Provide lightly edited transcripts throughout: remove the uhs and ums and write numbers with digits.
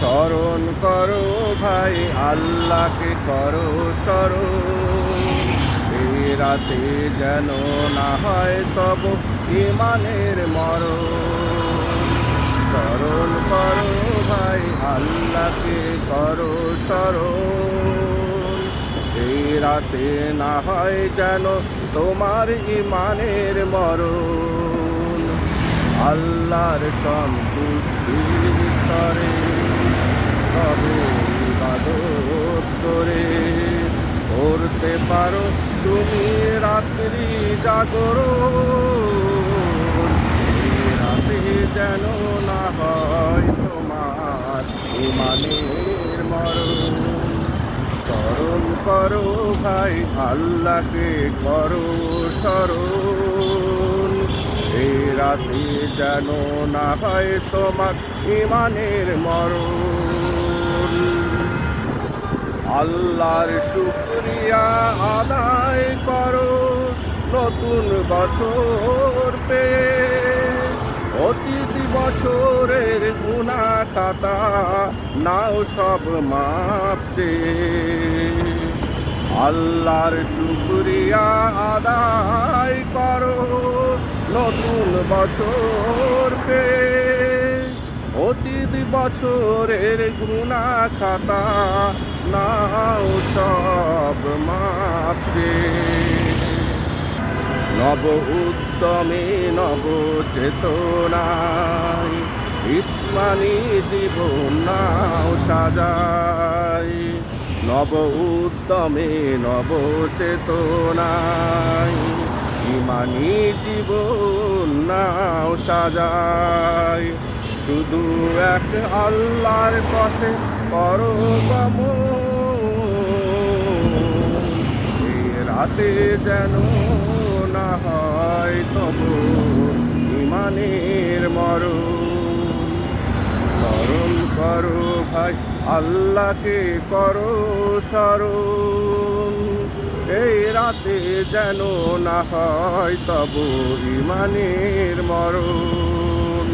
স্মরণ করো ভাই, আল্লাহকে করো স্মরণ। এই রাতে যেন না হয় তব ইমানের মরণ। স্মরণ করো ভাই, আল্লাহকে করো স্মরণ। এই রাতে না হয় যেন তোমার ইমানের মরণ। আল্লাহর সন্তুষ্টির তরে তবে ইবাদত করে করতে পারো তুমি রাত্রি জাগরণ। এই রাতে যেন না হয় তোমার ইমানের মরণ। স্মরণ করো ভাই, আল্লাহকে করো স্মরণ। এই রাতে যেন না হয় তোমার ইমানের মরণ। আল্লাহর শুকরিয়া আদায় করো নতুন বছর পেয়ে। অতীত বছরের গুনাহ খাতা নাও সব মাপ চেয়ে। আল্লাহর শুকরিয়া আদায় করো নতুন বছর পেয়ে। অতীত বছরের গুনাহ খাতা নাও সব মাপ চেয়ে। নব উদ্যমে নব চেতনায় ইসমানি জীবন নাও সাজাই। নব উদ্যমে নব চেতনায় ইমানি জীবন নাও সাজাই। শুধু এক আল্লাহর পথে করো গমন। এই রাতে যেন না হয় তবু ইমানের মরণ। স্মরণ করো ভাই, আল্লাহকে করো স্মরণ। এই রাতে যেন না হয় তবু ইমানের মরণ।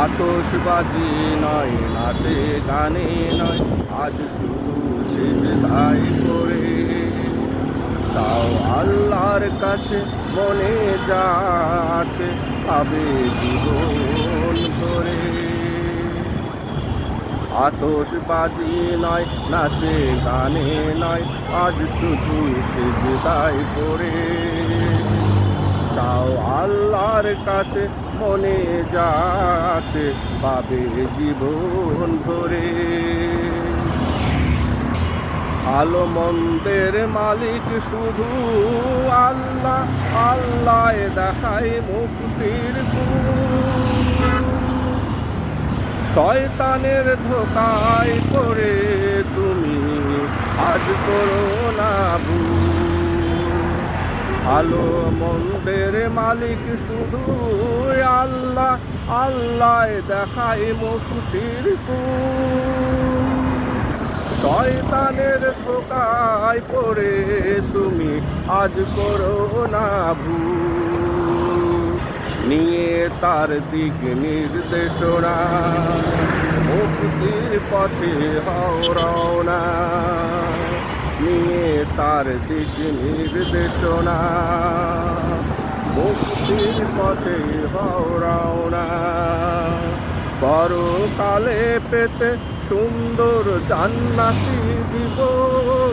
আতশবাজি নয়, নাচে গানে নয়, আজ শুধু সিজদায় পড়ে তাও আল্লাহর কাছে মনে যা আছে পাবে জীবন ভরে। আতশবাজি নয়, নাচে গানে নয়, আজ শুধু সিজদায় পড়ে তাও আল্লাহর কাছে মনে যা আছে পাবে জীবন ভরে। ভালো মন্দের মালিক শুধু আল্লাহ, আল্লাহ দেখায় মুক্তির পথ। শয়তানের ধোকায় পড়ে তুমি আজ করো না ভুল। ভালো মন্দের মালিক শুধু আল্লাহ, আল্লাহ দেখায় মুক্তির পথ। শয়তানের ধোকায় পড়ে তুমি আজ করো না ভুল। নিয়ে তার দিক নির্দেশনা মুক্তির পথে হও রওনা। নিয়ে তার দিক নির্দেশনা মুক্তির পথে হও রওনা। পরকালে পেতে সুন্দর জান্নাতি জীবন।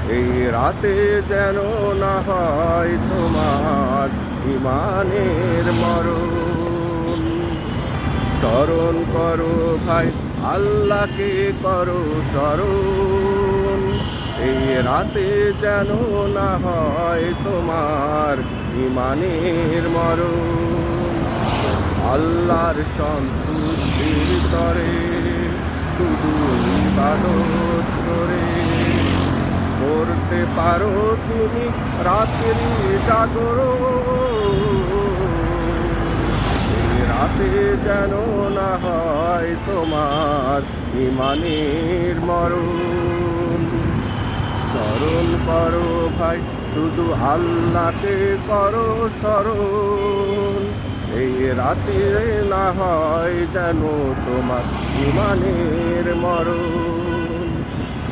এই রাতে যেন না হয় তোমার ইমানের মরণ। স্মরণ করো ভাই, আল্লাহকে করো স্মরণ। এই রাতে যেন না হয় তোমার ইমানের মরণ। আল্লাহর সন্তুষ্টির তরে শুধু ইবাদত করে করতে পারো তুমি রাত্রি জাগরণ। এই রাতে যেন না হয় তোমার ইমানের মরণ। স্মরণ করো ভাই, শুধু আল্লাহকে করো স্মরণ। এই রাতে না হয় যেন তোমার ইমানের মরণ,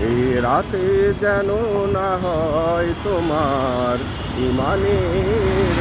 এই রাতে যেন না হয় তোমার ইমানের